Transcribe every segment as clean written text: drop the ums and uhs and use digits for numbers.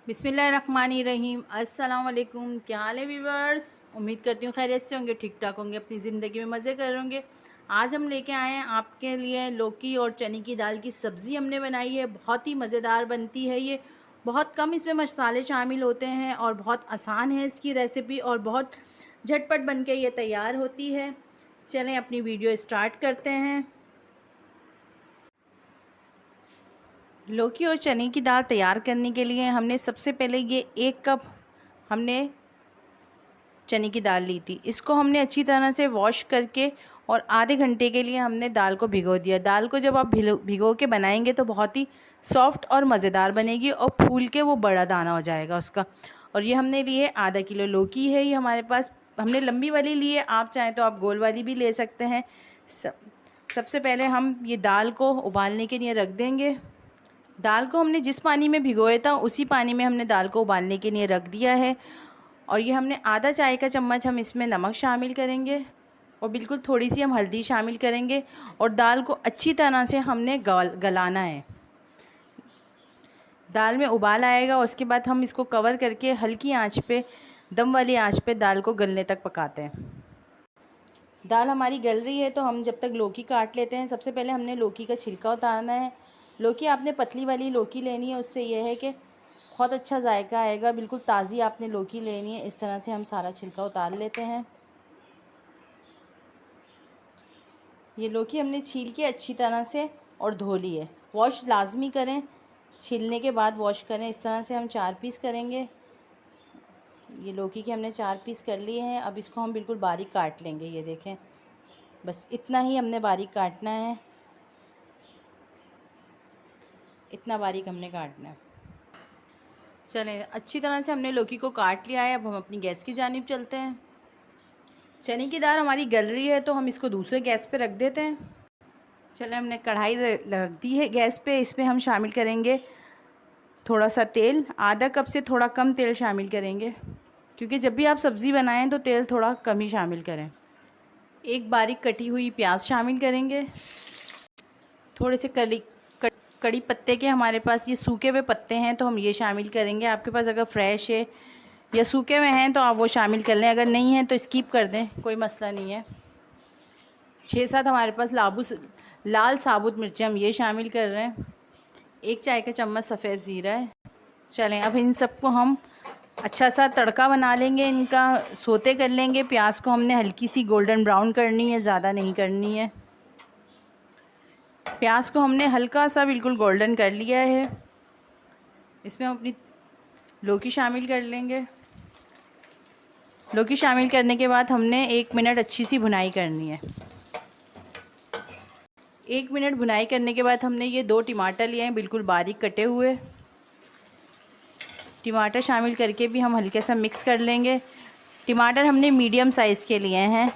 बिस्मिल्लाहिर्रहमानिर्रहीम। अस्सलाम वालेकुम। क्या हाल है व्यूअर्स? उम्मीद करती हूँ खैरियत से होंगे, ठीक ठाक होंगे, अपनी ज़िंदगी में मज़े कर होंगे। आज हम लेके आए हैं आपके लिए लौकी और चने की दाल की सब्ज़ी हमने बनाई है। बहुत ही मज़ेदार बनती है ये। बहुत कम इसमें मसाले शामिल होते हैं और बहुत आसान है इसकी रेसिपी और बहुत झटपट बन के ये तैयार होती है। चलें अपनी वीडियो स्टार्ट करते हैं। लौकी और चने की दाल तैयार करने के लिए हमने सबसे पहले ये 1 कप हमने चने की दाल ली थी। इसको हमने अच्छी तरह से वॉश करके और आधे घंटे के लिए हमने दाल को भिगो दिया। दाल को जब आप भिगो के बनाएंगे तो बहुत ही सॉफ्ट और मज़ेदार बनेगी और फूल के वो बड़ा दाना हो जाएगा उसका। और ये हमने लिए आधा किलो लौकी है, ये हमारे पास हमने लंबी वाली ली है, आप चाहें तो आप गोल वाली भी ले सकते हैं। सबसे पहले हम ये दाल को उबालने के लिए रख देंगे। दाल को हमने जिस पानी में भिगोया था उसी पानी में हमने दाल को उबालने के लिए रख दिया है। और ये हमने आधा चाय का चम्मच हम इसमें नमक शामिल करेंगे और बिल्कुल थोड़ी सी हम हल्दी शामिल करेंगे और दाल को अच्छी तरह से हमने गलाना है। दाल में उबाल आएगा, उसके बाद हम इसको कवर करके हल्की आंच पे, दम वाली आंच पे दाल को गलने तक पकाते हैं। दाल हमारी गल रही है तो हम जब तक लौकी काट लेते हैं। सबसे पहले हमने लौकी का छिलका उतारना है। लौकी आपने पतली वाली लौकी लेनी है, उससे यह है कि बहुत अच्छा जायका आएगा। बिल्कुल ताज़ी आपने लौकी लेनी है। इस तरह से हम सारा छिलका उतार लेते हैं। ये लौकी हमने छील के अच्छी तरह से और धो ली है। वॉश लाजमी करें, छीलने के बाद वॉश करें। इस तरह से हम 4 पीस करेंगे। ये लौकी के हमने 4 पीस कर लिए हैं। अब इसको हम बिल्कुल बारीक काट लेंगे। ये देखें, बस इतना ही हमने बारीक काटना है, इतना बारीक हमने काटना है। चलें, अच्छी तरह से हमने लौकी को काट लिया है। अब हम अपनी गैस की जानिब चलते हैं। चने की दाल हमारी गल रही है तो हम इसको दूसरे गैस पे रख देते हैं। चलें, हमने कढ़ाई रख दी है गैस पे। इसमें हम शामिल करेंगे थोड़ा सा तेल। आधा कप से थोड़ा कम तेल शामिल करेंगे, क्योंकि जब भी आप सब्ज़ी बनाएं तो तेल थोड़ा कम ही शामिल करें। एक बारीक कटी हुई प्याज शामिल करेंगे। थोड़े से कड़ी पत्ते के हमारे पास ये सूखे हुए पत्ते हैं तो हम ये शामिल करेंगे। आपके पास अगर फ्रेश है या सूखे हुए हैं तो आप वो शामिल कर लें, अगर नहीं है तो स्किप कर दें, कोई मसला नहीं है। 6-7 हमारे पास लाल साबुत मिर्चें हम ये शामिल कर रहे हैं। 1 चाय का चम्मच सफ़ेद ज़ीरा है। चलें, अब इन सबको हम अच्छा सा तड़का बना लेंगे, इनका सोते कर लेंगे। प्याज को हमने हल्की सी गोल्डन ब्राउन करनी है, ज़्यादा नहीं करनी है। प्याज को हमने हल्का सा बिल्कुल गोल्डन कर लिया है। इसमें हम अपनी लौकी शामिल कर लेंगे। लौकी शामिल करने के बाद हमने 1 मिनट अच्छी सी भुनाई करनी है। 1 मिनट भुनाई करने के बाद हमने ये 2 टमाटर लिए हैं, बिल्कुल बारीक कटे हुए। टमाटर शामिल करके भी हम हल्के सा मिक्स कर लेंगे। टमाटर हमने मीडियम साइज़ के लिए हैं।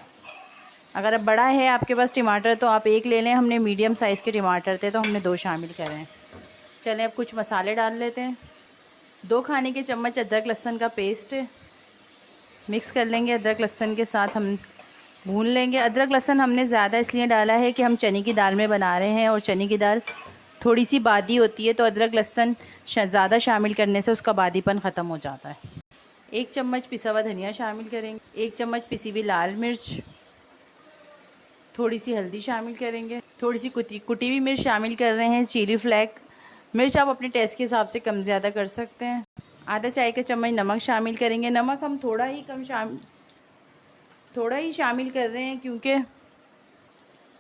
अगर अब बड़ा है आपके पास टमाटर तो आप 1 ले लें। हमने मीडियम साइज़ के टमाटर थे तो हमने 2 शामिल करें। चलें, अब कुछ मसाले डाल लेते हैं। 2 खाने के चम्मच अदरक लहसुन का पेस्ट मिक्स कर लेंगे। अदरक लहसुन के साथ हम भून लेंगे। अदरक लहसुन हमने ज़्यादा इसलिए डाला है कि हम चने की दाल में बना रहे हैं और चने की दाल थोड़ी सी बादी होती है, तो अदरक लहसुन ज़्यादा शामिल करने से उसका बादीपन ख़त्म हो जाता है। 1 चम्मच पिसा हुआ धनिया शामिल करेंगे। 1 चम्मच पिसी हुई लाल मिर्च, थोड़ी सी हल्दी शामिल करेंगे। थोड़ी सी कुटी हुई मिर्च शामिल कर रहे हैं, चिली फ्लेक। मिर्च आप अपने टेस्ट के हिसाब से कम ज़्यादा कर सकते हैं। आधा चाय का चम्मच नमक शामिल करेंगे। नमक हम थोड़ा ही शामिल कर रहे हैं, क्योंकि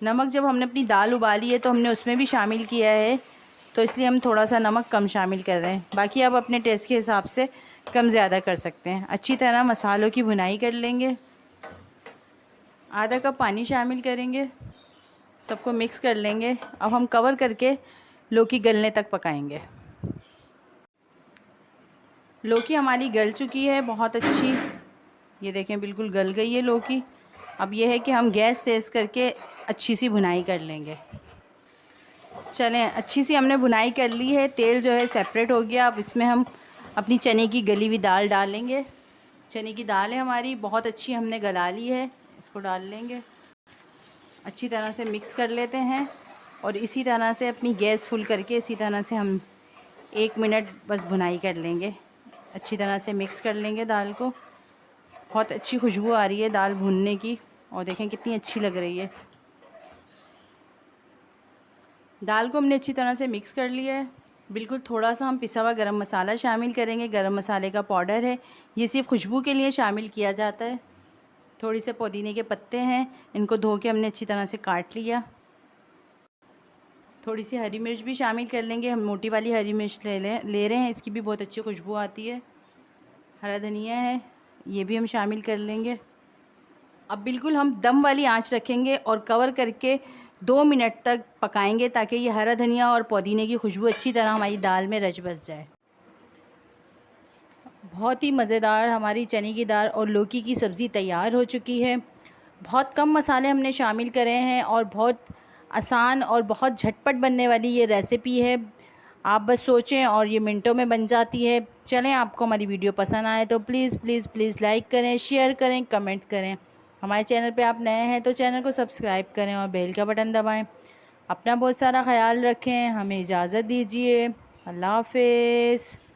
नमक जब हमने अपनी दाल उबाली है तो हमने उसमें भी शामिल किया है, तो इसलिए हम थोड़ा सा नमक कम शामिल कर रहे हैं। बाकी आप अपने टेस्ट के हिसाब से कम ज़्यादा कर सकते हैं। अच्छी तरह मसालों की भुनाई कर लेंगे। आधा कप पानी शामिल करेंगे, सबको मिक्स कर लेंगे। अब हम कवर करके लौकी गलने तक पकाएंगे। लौकी हमारी गल चुकी है बहुत अच्छी, ये देखें बिल्कुल गल गई है लौकी। अब यह है कि हम गैस तेज़ करके अच्छी सी भुनाई कर लेंगे। चलें, अच्छी सी हमने भुनाई कर ली है। तेल जो है सेपरेट हो गया। अब इसमें हम अपनी चने की गली हुई दाल डालेंगे। चने की दाल है हमारी बहुत अच्छी, हमने गला ली है। इसको डाल लेंगे, अच्छी तरह से मिक्स कर लेते हैं और इसी तरह से अपनी गैस फुल करके इसी तरह से हम 1 मिनट बस भुनाई कर लेंगे। अच्छी तरह से मिक्स कर लेंगे दाल को। बहुत अच्छी खुशबू आ रही है दाल भूनने की, और देखें कितनी अच्छी लग रही है। दाल को हमने अच्छी तरह से मिक्स कर लिया है। बिल्कुल थोड़ा सा हम पिसा हुआ गरम मसाला शामिल करेंगे। गरम मसाले का पाउडर है, ये सिर्फ खुशबू के लिए शामिल किया जाता है। थोड़ी से पुदीने के पत्ते हैं, इनको धो के हमने अच्छी तरह से काट लिया। थोड़ी सी हरी मिर्च भी शामिल कर लेंगे, हम मोटी वाली हरी मिर्च ले रहे हैं, इसकी भी बहुत अच्छी खुशबू आती है। हरा धनिया है, ये भी हम शामिल कर लेंगे। अब बिल्कुल हम दम वाली आंच रखेंगे और कवर करके 2 मिनट तक पकाएंगे, ताकि ये हरा धनिया और पुदीने की खुशबू अच्छी तरह हमारी दाल में रच बस जाए। बहुत ही मज़ेदार हमारी चने की दाल और लौकी की सब्ज़ी तैयार हो चुकी है। बहुत कम मसाले हमने शामिल करे हैं और बहुत आसान और बहुत झटपट बनने वाली ये रेसिपी है। आप बस सोचें और ये मिनटों में बन जाती है। चलें, आपको हमारी वीडियो पसंद आए तो प्लीज़ प्लीज़ प्लीज़ लाइक करें, शेयर करें, कमेंट करें। हमारे चैनल पे आप नए हैं तो चैनल को सब्सक्राइब करें और बेल का बटन दबाएं। अपना बहुत सारा ख्याल रखें, हमें इजाज़त दीजिए। अल्लाह हाफ़िज़।